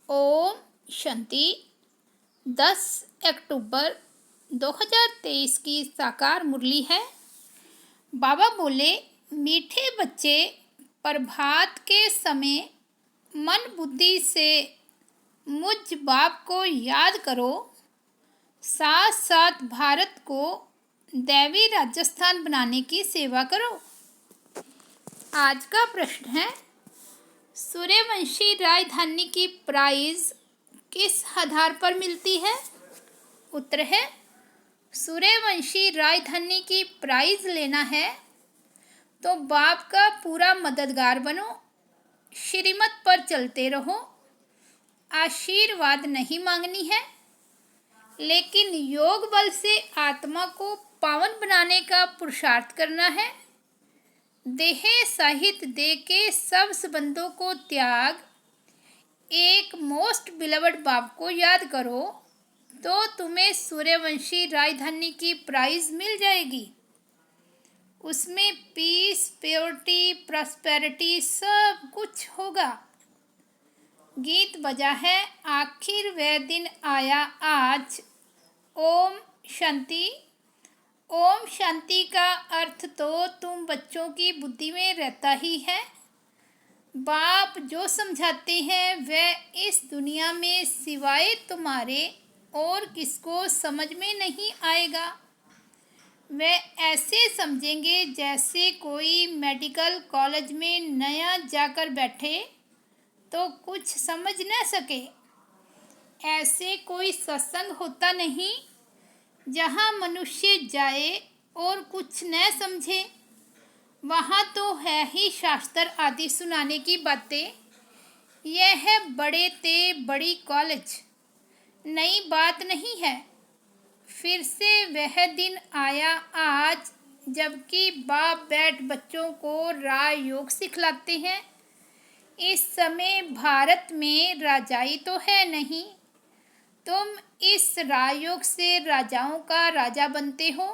ओम शांति। 10 अक्टूबर 2023 की साकार मुरली है। बाबा बोले, मीठे बच्चे, प्रभात के समय मन बुद्धि से मुझ बाप को याद करो, साथ साथ भारत को दैवी राजस्थान बनाने की सेवा करो। आज का प्रश्न है, सूर्यवंशी राजधानी की प्राइज किस आधार पर मिलती है? उत्तर है, सूर्यवंशी राजधानी की प्राइज लेना है तो बाप का पूरा मददगार बनो, श्रीमत पर चलते रहो, आशीर्वाद नहीं मांगनी है, लेकिन योग बल से आत्मा को पावन बनाने का पुरुषार्थ करना है। देह सहित दे के सब संबंधों को त्याग, एक मोस्ट बिलवड बाप को याद करो तो तुम्हें सूर्यवंशी राजधानी की प्राइज मिल जाएगी। उसमें पीस, प्योरिटी, प्रॉस्पेरिटी सब कुछ होगा। गीत बजा है, आखिर वह दिन आया आज। ओम शांति। ओम शांति का अर्थ तो तुम बच्चों की बुद्धि में रहता ही है। बाप जो समझाते हैं वह इस दुनिया में सिवाय तुम्हारे और किसको समझ में नहीं आएगा। वह ऐसे समझेंगे जैसे कोई मेडिकल कॉलेज में नया जाकर बैठे तो कुछ समझ न सके। ऐसे कोई सत्संग होता नहीं जहाँ मनुष्य जाए और कुछ न समझे। वहाँ तो है ही शास्त्र आदि सुनाने की बातें। यह है बड़े ते बड़ी कॉलेज, नई बात नहीं है। फिर से वह दिन आया आज जबकि बाप बैठ बच्चों को राजयोग सिखलाते हैं। इस समय भारत में राजाई तो है नहीं, तुम इस राजयोग से राजाओं का राजा बनते हो।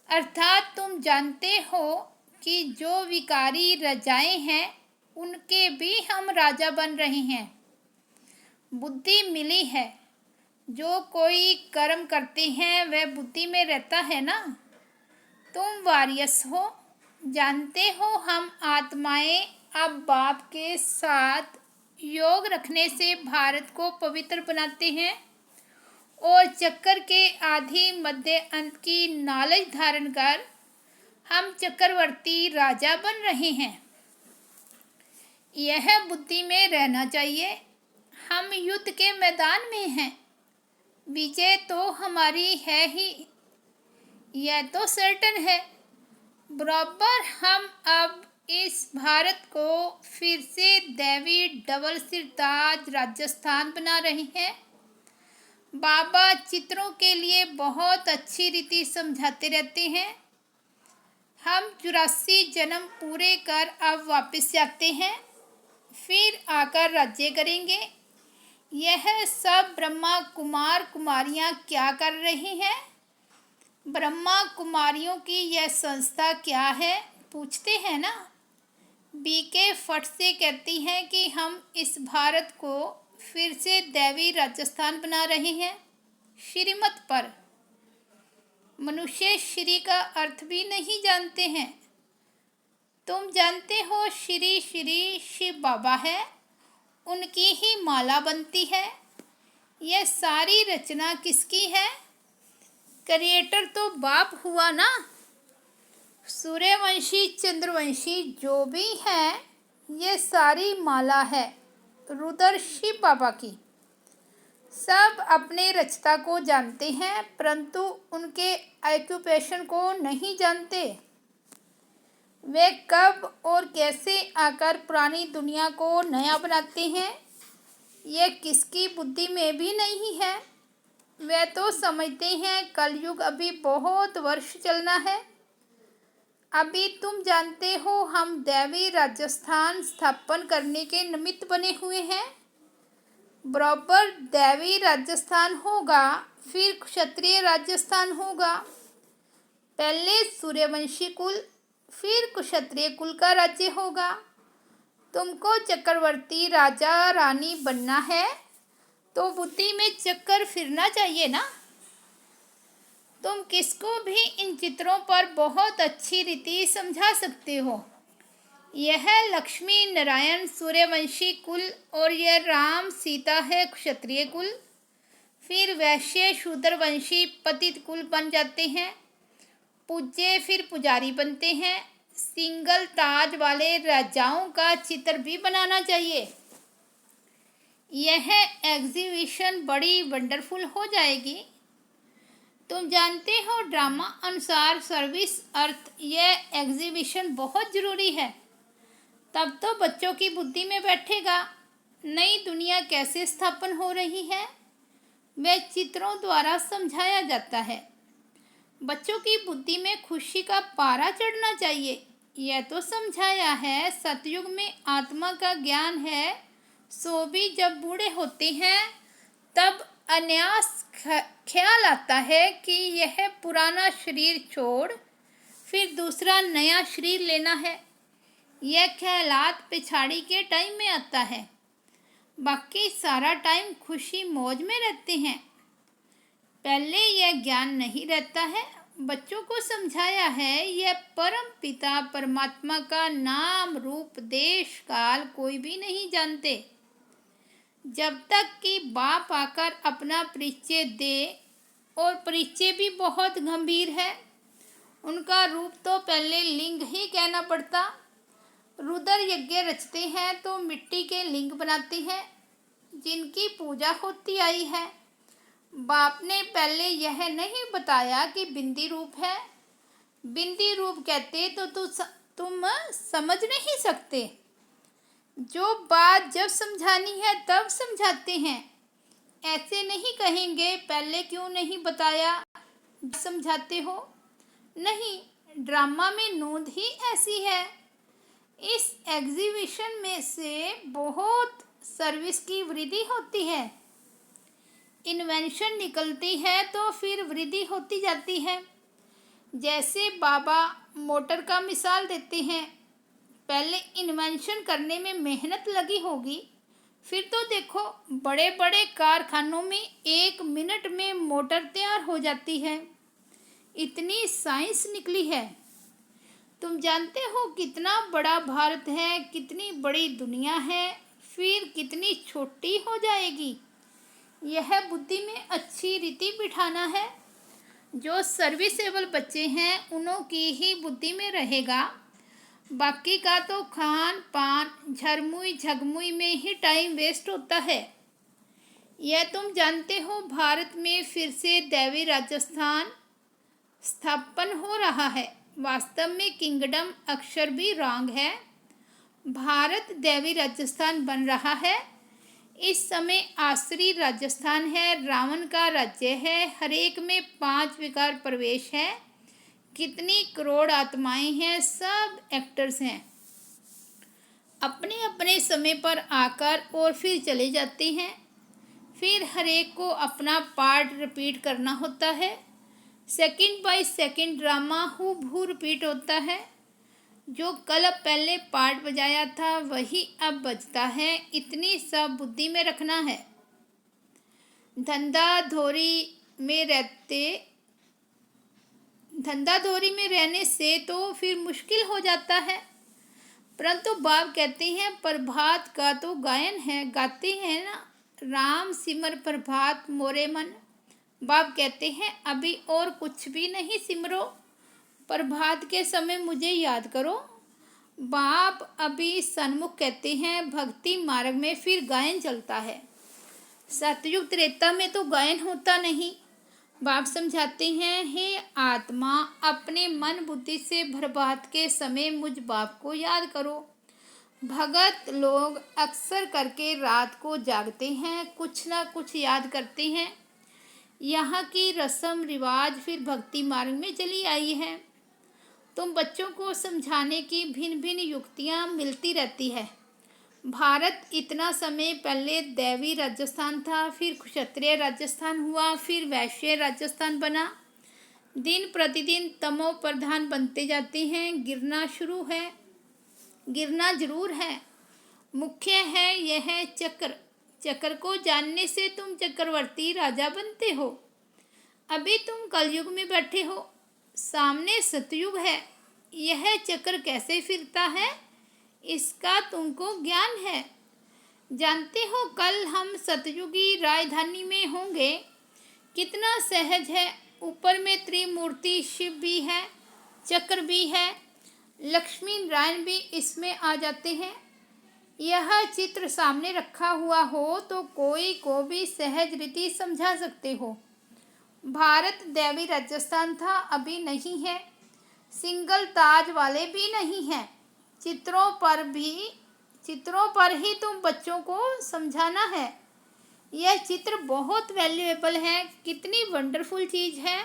अर्थात तुम जानते हो कि जो विकारी राजाएं हैं उनके भी हम राजा बन रहे हैं। बुद्धि मिली है, जो कोई कर्म करते हैं वह बुद्धि में रहता है ना। तुम वारियस हो, जानते हो हम आत्माएं अब बाप के साथ योग रखने से भारत को पवित्र बनाते हैं और चक्कर के आदि मध्य अंत की नॉलेज धारण कर हम चक्रवर्ती राजा बन रहे हैं। यह बुद्धि में रहना चाहिए। हम युद्ध के मैदान में हैं, विजय तो हमारी है ही, यह तो सर्टन है। बराबर हम अब इस भारत को फिर से दैवी डबल सिरताज राजस्थान बना रहे हैं। बाबा चित्रों के लिए बहुत अच्छी रीति समझाते रहते हैं। हम 84 जन्म पूरे कर अब वापस जाते हैं, फिर आकर राज्य करेंगे। यह सब ब्रह्मा कुमार कुमारियां क्या कर रही हैं? ब्रह्मा कुमारियों की यह संस्था क्या है, पूछते हैं ना। बीके फट से कहती हैं कि हम इस भारत को फिर से दैवी राजस्थान बना रहे हैं, श्रीमत पर। मनुष्य श्री का अर्थ भी नहीं जानते हैं। तुम जानते हो श्री श्री शिव बाबा है, उनकी ही माला बनती है। यह सारी रचना किसकी है? क्रिएटर तो बाप हुआ ना। सूर्यवंशी चंद्रवंशी जो भी है, ये सारी माला है रुद्र शिव बाबा की। सब अपने रचता को जानते हैं परंतु उनके ऑक्यूपेशन को नहीं जानते। वे कब और कैसे आकर पुरानी दुनिया को नया बनाते हैं, यह किसकी बुद्धि में भी नहीं है। वे तो समझते हैं कलयुग अभी बहुत वर्ष चलना है। अभी तुम जानते हो हम दैवी राजस्थान स्थापन करने के निमित्त बने हुए हैं। बराबर दैवी राजस्थान होगा, फिर क्षत्रिय राजस्थान होगा। पहले सूर्यवंशी कुल, फिर क्षत्रिय कुल का राज्य होगा। तुमको चक्रवर्ती राजा रानी बनना है तो बुद्धि में चक्कर फिरना चाहिए ना। तुम किसको भी इन चित्रों पर बहुत अच्छी रीति समझा सकते हो। यह लक्ष्मी नारायण सूर्यवंशी कुल और यह राम सीता है क्षत्रिय कुल। फिर वैश्य शूद्रवंशी पतित कुल बन जाते हैं। पूज्य फिर पुजारी बनते हैं। सिंगल ताज वाले राजाओं का चित्र भी बनाना चाहिए। यह एग्जीबिशन बड़ी वंडरफुल हो जाएगी। तुम जानते हो ड्रामा अनुसार सर्विस अर्थ यह एग्जीबिशन बहुत ज़रूरी है। तब तो बच्चों की बुद्धि में बैठेगा नई दुनिया कैसे स्थापन हो रही है, वह चित्रों द्वारा समझाया जाता है। बच्चों की बुद्धि में खुशी का पारा चढ़ना चाहिए। यह तो समझाया है सतयुग में आत्मा का ज्ञान है, सो भी जब बूढ़े होते हैं तब अनायास ख्याल आता है कि यह पुराना शरीर छोड़ फिर दूसरा नया शरीर लेना है। यह ख्यालात पिछाड़ी के टाइम में आता है, बाकी सारा टाइम खुशी मौज में रहते हैं। पहले यह ज्ञान नहीं रहता है। बच्चों को समझाया है यह परम पिता परमात्मा का नाम रूप देश काल कोई भी नहीं जानते। जब तक कि बाप आकर अपना परिचय दे, और परिचय भी बहुत गंभीर है। उनका रूप तो पहले लिंग ही कहना पड़ता। रुद्र यज्ञ रचते हैं तो मिट्टी के लिंग बनाते हैं जिनकी पूजा होती आई है। बाप ने पहले यह नहीं बताया कि बिंदी रूप है। बिंदी रूप कहते तो तुम समझ नहीं सकते। जो बात जब समझानी है तब समझाते हैं। ऐसे नहीं कहेंगे पहले क्यों नहीं बताया, समझाते हो। नहीं, ड्रामा में नोंद ही ऐसी है। इस एग्जीबिशन में से बहुत सर्विस की वृद्धि होती है। इन्वेंशन निकलती है तो फिर वृद्धि होती जाती है। जैसे बाबा मोटर का मिसाल देते हैं। पहले इन्वेंशन करने में मेहनत लगी होगी, फिर तो देखो बड़े बड़े कारखानों में 1 मिनट में मोटर तैयार हो जाती है। इतनी साइंस निकली है। तुम जानते हो कितना बड़ा भारत है, कितनी बड़ी दुनिया है, फिर कितनी छोटी हो जाएगी। यह बुद्धि में अच्छी रीति बिठाना है। जो सर्विसेबल बच्चे हैं उन्हों की ही बुद्धि में रहेगा। बाकी का तो खान पान झरमुई झगमुई में ही टाइम वेस्ट होता है। यह तुम जानते हो भारत में फिर से दैवी राजस्थान स्थापन हो रहा है। वास्तव में किंगडम अक्षर भी रॉन्ग है। भारत दैवी राजस्थान बन रहा है। इस समय आसुरी राजस्थान है, रावण का राज्य है। हर एक में 5 विकार प्रवेश है। कितनी करोड़ आत्माएं हैं, सब एक्टर्स हैं। अपने अपने समय पर आकर और फिर चले जाते हैं। फिर हर एक को अपना पार्ट रिपीट करना होता है। सेकंड बाय सेकंड ड्रामा हूबहू रिपीट होता है। जो कल पहले पार्ट बजाया था वही अब बजता है। इतनी सब बुद्धि में रखना है। धंधाधोरी में रहने से तो फिर मुश्किल हो जाता है। परंतु बाप कहते हैं प्रभात का तो गायन है, गाते हैं ना, राम सिमर प्रभात मोरे मन। बाप कहते हैं अभी और कुछ भी नहीं सिमरो, प्रभात के समय मुझे याद करो। बाप अभी सन्मुख कहते हैं भक्ति मार्ग में फिर गायन चलता है। सतयुग त्रेता में तो गायन होता नहीं। बाप समझाते हैं हे आत्मा अपने मन बुद्धि से प्रभात के समय मुझ बाप को याद करो। भगत लोग अक्सर करके रात को जागते हैं, कुछ ना कुछ याद करते हैं। यहाँ की रस्म रिवाज फिर भक्ति मार्ग में चली आई है। तुम बच्चों को समझाने की भिन्न भिन्न युक्तियाँ मिलती रहती है। भारत इतना समय पहले दैवी राजस्थान था, फिर क्षत्रिय राजस्थान हुआ, फिर वैश्य राजस्थान बना। दिन प्रतिदिन तमो प्रधान बनते जाते हैं। गिरना जरूर है। मुख्य है यह चक्र चक्र को जानने से तुम चक्रवर्ती राजा बनते हो। अभी तुम कलयुग में बैठे हो, सामने सतयुग है। यह चक्र कैसे फिरता है इसका तुमको ज्ञान है। जानते हो कल हम सतयुगी राजधानी में होंगे। कितना सहज है। ऊपर में त्रिमूर्ति शिव भी है, चक्र भी है, लक्ष्मी नारायण भी इसमें आ जाते हैं। यह चित्र सामने रखा हुआ हो तो कोई को भी सहज रीति समझा सकते हो। भारत दैवी राजस्थान था, अभी नहीं है। सिंगल ताज वाले भी नहीं हैं। चित्रों पर ही तुम बच्चों को समझाना है। यह चित्र बहुत वैल्यूएबल है। कितनी वंडरफुल चीज़ है,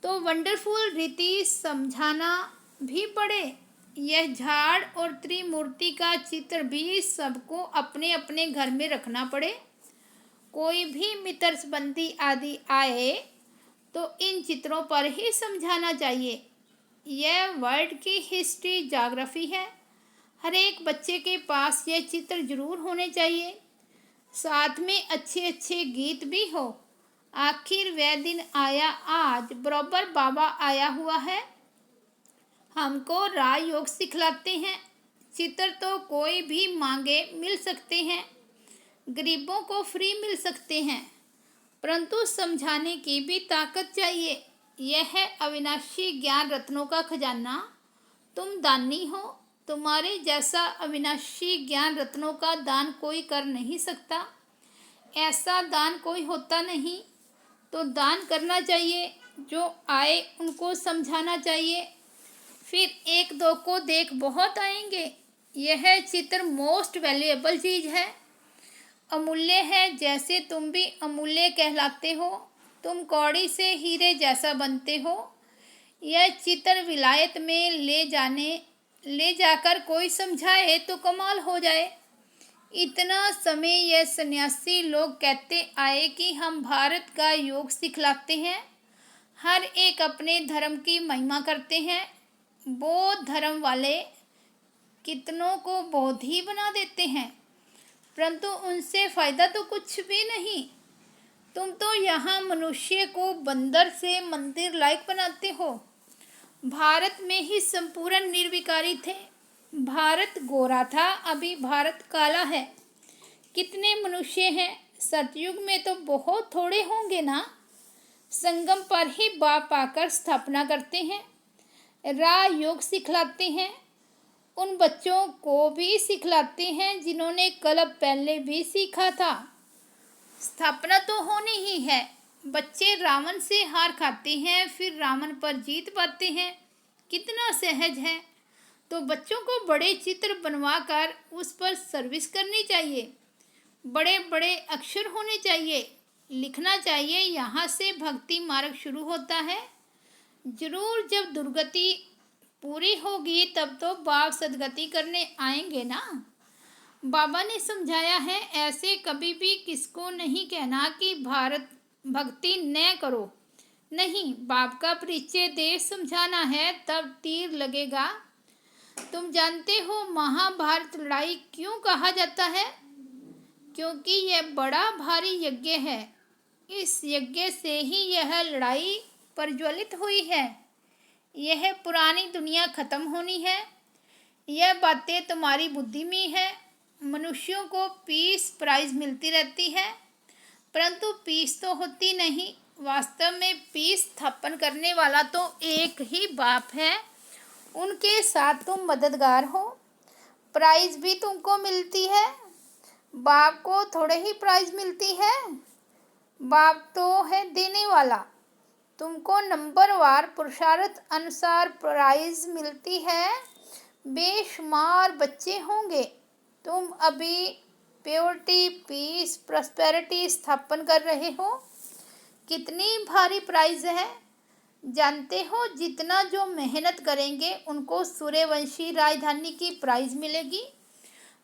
तो वंडरफुल रीति समझाना भी पड़े। यह झाड़ और त्रिमूर्ति का चित्र भी सबको अपने अपने घर में रखना पड़े। कोई भी मित्रसंबंधी आदि आए तो इन चित्रों पर ही समझाना चाहिए। यह वर्ल्ड की हिस्ट्री ज्योग्राफी है। हर एक बच्चे के पास यह चित्र जरूर होने चाहिए। साथ में अच्छे अच्छे गीत भी हो। आखिर वह दिन आया आज, बराबर बाबा आया हुआ है। हमको राजयोग सिखलाते हैं। चित्र तो कोई भी मांगे मिल सकते हैं, गरीबों को फ्री मिल सकते हैं, परंतु समझाने की भी ताकत चाहिए। यह है अविनाशी ज्ञान रत्नों का खजाना। तुम दानी हो। तुम्हारे जैसा अविनाशी ज्ञान रत्नों का दान कोई कर नहीं सकता। ऐसा दान कोई होता नहीं, तो दान करना चाहिए। जो आए उनको समझाना चाहिए। फिर एक दो को देख बहुत आएंगे। यह चित्र मोस्ट वैल्यूएबल चीज़ है, अमूल्य है। जैसे तुम भी अमूल्य कहलाते हो। तुम कौड़ी से हीरे जैसा बनते हो। यह चित्र विलायत में ले जाकर कोई समझाए तो कमाल हो जाए। इतना समय यह सन्यासी लोग कहते आए कि हम भारत का योग सिखलाते हैं। हर एक अपने धर्म की महिमा करते हैं। बौद्ध धर्म वाले कितनों को बोधी बना देते हैं, परंतु उनसे फ़ायदा तो कुछ भी नहीं। तुम तो यहाँ मनुष्य को बंदर से मंदिर लायक बनाते हो। भारत में ही संपूर्ण निर्विकारी थे। भारत गोरा था, अभी भारत काला है। कितने मनुष्य हैं। सतयुग में तो बहुत थोड़े होंगे ना। संगम पर ही बाप आकर स्थापना करते हैं, राजयोग सिखलाते हैं। उन बच्चों को भी सिखलाते हैं जिन्होंने कल पहले भी सीखा था। स्थापना तो होनी ही है। बच्चे रावण से हार खाते हैं, फिर रावण पर जीत पाते हैं। कितना सहज है। तो बच्चों को बड़े चित्र बनवा कर उस पर सर्विस करनी चाहिए। बड़े बड़े अक्षर होने चाहिए, लिखना चाहिए। यहाँ से भक्ति मार्ग शुरू होता है। जरूर जब दुर्गति पूरी होगी तब तो बाप सदगति करने आएंगे ना। बाबा ने समझाया है, ऐसे कभी भी किसको नहीं कहना कि भारत भक्ति न करो। नहीं, बाप का परिचय दे समझाना है, तब तीर लगेगा। तुम जानते हो महाभारत लड़ाई क्यों कहा जाता है? क्योंकि यह बड़ा भारी यज्ञ है। इस यज्ञ से ही यह लड़ाई प्रज्वलित हुई है। यह पुरानी दुनिया खत्म होनी है। यह बातें तुम्हारी बुद्धि में है। मनुष्यों को पीस प्राइज मिलती रहती है, परंतु पीस तो होती नहीं। वास्तव में पीस स्थापन करने वाला तो एक ही बाप है। उनके साथ तुम मददगार हो। प्राइज भी तुमको मिलती है। बाप को थोड़े ही प्राइज मिलती है। बाप तो है देने वाला। तुमको नंबरवार पुरुषार्थ अनुसार प्राइज मिलती है। बेशुमार बच्चे होंगे। तुम अभी प्योरिटी, पीस, प्रॉस्पेरिटी स्थापन कर रहे हो। कितनी भारी प्राइज है। जानते हो जितना जो मेहनत करेंगे उनको सूर्यवंशी राजधानी की प्राइज मिलेगी।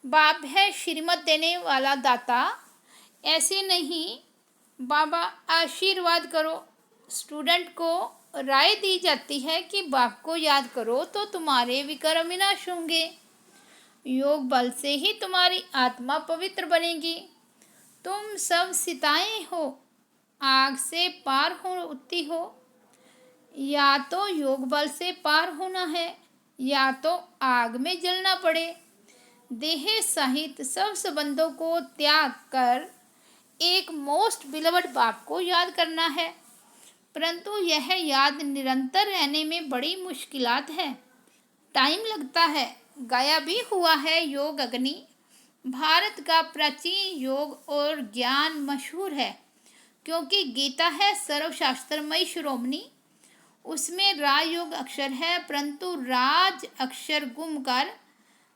बाप है श्रीमत देने वाला दाता। ऐसे नहीं, बाबा आशीर्वाद करो। स्टूडेंट को राय दी जाती है कि बाप को याद करो तो तुम्हारे विकार विनाश होंगे। योग बल से ही तुम्हारी आत्मा पवित्र बनेगी। तुम सब सीताएं हो, आग से पार होती हो। या तो योग बल से पार होना है या तो आग में जलना पड़े। देह सहित सब संबंधों को त्याग कर एक मोस्ट बिलवड बाप को याद करना है, परंतु यह याद निरंतर रहने में बड़ी मुश्किलात है, टाइम लगता है। गाया भी हुआ है योग अग्नि। भारत का प्राचीन योग और ज्ञान मशहूर है, क्योंकि गीता है सर्वशास्त्रमयी शिरोमणि। उसमें राजयोग अक्षर है, परंतु राज अक्षर गुम कर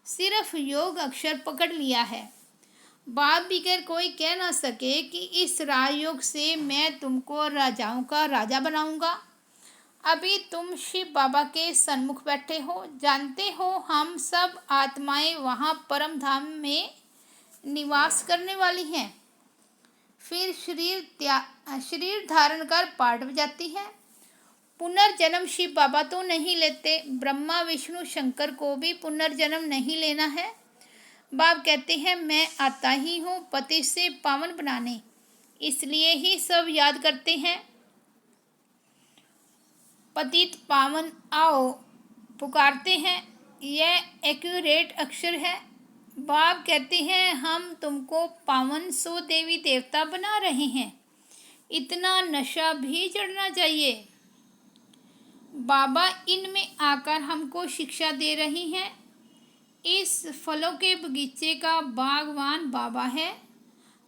सिर्फ योग अक्षर पकड़ लिया है। बाप बिगर कोई कह ना सके कि इस राजयोग से मैं तुमको राजाओं का राजा बनाऊंगा। अभी तुम शिव बाबा के सन्मुख बैठे हो, जानते हो हम सब आत्माएं वहाँ परम धाम में निवास करने वाली हैं। फिर शरीर धारण कर पाठ बजाती है। पुनर्जन्म शिव बाबा तो नहीं लेते, ब्रह्मा विष्णु शंकर को भी पुनर्जन्म नहीं लेना है। बाप कहते हैं मैं आता ही हूँ पति से पावन बनाने, इसलिए ही सब याद करते हैं। पतित पावन आओ पुकारते हैं, यह एक्यूरेट अक्षर है। बाप कहते हैं हम तुमको पावन 100 देवी देवता बना रहे हैं, इतना नशा भी चढ़ना चाहिए। बाबा इनमें आकर हमको शिक्षा दे रही हैं। इस फलों के बगीचे का बागवान बाबा है।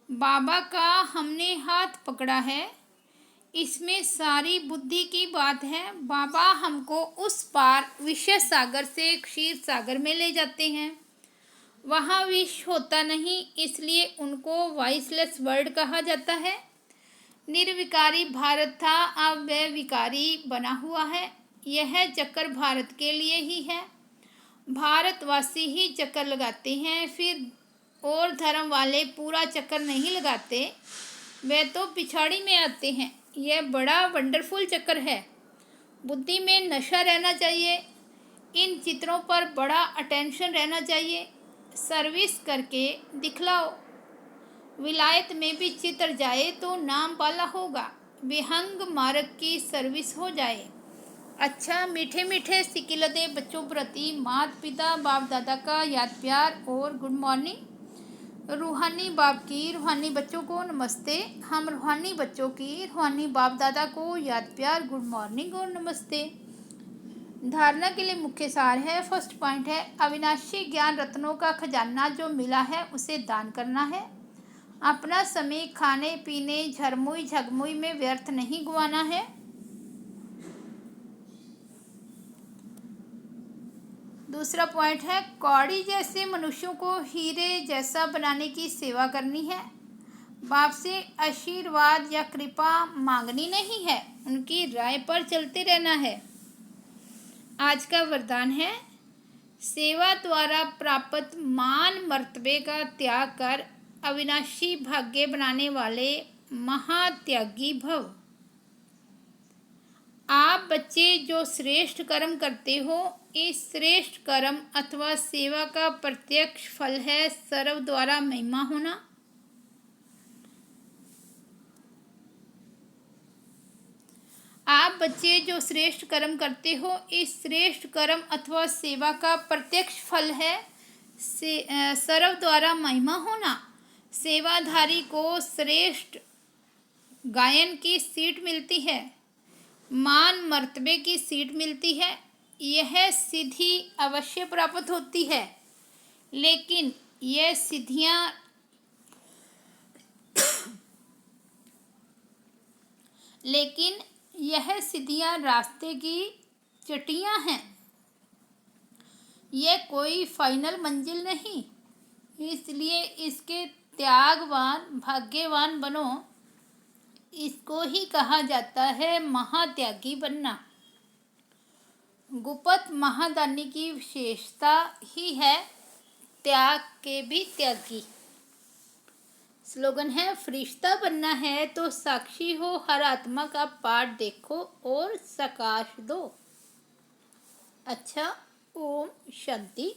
बाबा का हमने हाथ पकड़ा है, इसमें सारी बुद्धि की बात है। बाबा हमको उस पार विषय सागर से क्षीर सागर में ले जाते हैं। वहाँ विष होता नहीं, इसलिए उनको वॉइसलेस वर्ड कहा जाता है। निर्विकारी भारत था, अब वह विकारी बना हुआ है। यह चक्कर भारत के लिए ही है, भारतवासी ही चक्कर लगाते हैं, फिर और धर्म वाले पूरा चक्कर नहीं लगाते, वे तो पिछाड़ी में आते हैं। यह बड़ा वंडरफुल चक्कर है। बुद्धि में नशा रहना चाहिए, इन चित्रों पर बड़ा अटेंशन रहना चाहिए। सर्विस करके दिखलाओ, विलायत में भी चित्र जाए तो नाम वाला होगा, विहंग मार्ग की सर्विस हो जाए। अच्छा, मीठे मीठे सिकिलदे बच्चों प्रति माता पिता बाप दादा का याद प्यार और गुड मॉर्निंग। रूहानी बाप की रूहानी बच्चों को नमस्ते। हम रूहानी बच्चों की रूहानी बाप दादा को याद प्यार गुड मॉर्निंग और नमस्ते। धारणा के लिए मुख्य सार है। फर्स्ट पॉइंट है अविनाशी ज्ञान रत्नों का खजाना जो मिला है उसे दान करना है। अपना समय खाने पीने झरमुई झगमुई में व्यर्थ नहीं गंवाना है। दूसरा पॉइंट है कौड़ी जैसे मनुष्यों को हीरे जैसा बनाने की सेवा करनी है। बाप से आशीर्वाद या कृपा मांगनी नहीं है, उनकी राय पर चलते रहना है। आज का वरदान है सेवा द्वारा प्राप्त मान मर्तबे का त्याग कर अविनाशी भाग्य बनाने वाले महात्यागी भव। आप बच्चे जो श्रेष्ठ कर्म करते हो, इस श्रेष्ठ कर्म अथवा सेवा का प्रत्यक्ष फल है सर्व द्वारा महिमा होना। आप बच्चे जो श्रेष्ठ कर्म करते हो, इस श्रेष्ठ कर्म अथवा सेवा का प्रत्यक्ष फल है सर्व द्वारा महिमा होना। सेवाधारी को श्रेष्ठ गायन की सीट मिलती है, मान मर्तबे की सीट मिलती है। यह सिद्धि अवश्य प्राप्त होती है, लेकिन यह सिद्धियां रास्ते की चटियां हैं, यह कोई फाइनल मंजिल नहीं। इसलिए इसके त्यागवान भाग्यवान बनो, इसको ही कहा जाता है महात्यागी बनना। गुप्त महादानी की विशेषता ही है त्याग के भी त्यागी। स्लोगन है फरिश्ता बनना है तो साक्षी हो, हर आत्मा का पाठ देखो और सकाश दो। अच्छा, ओम शांति।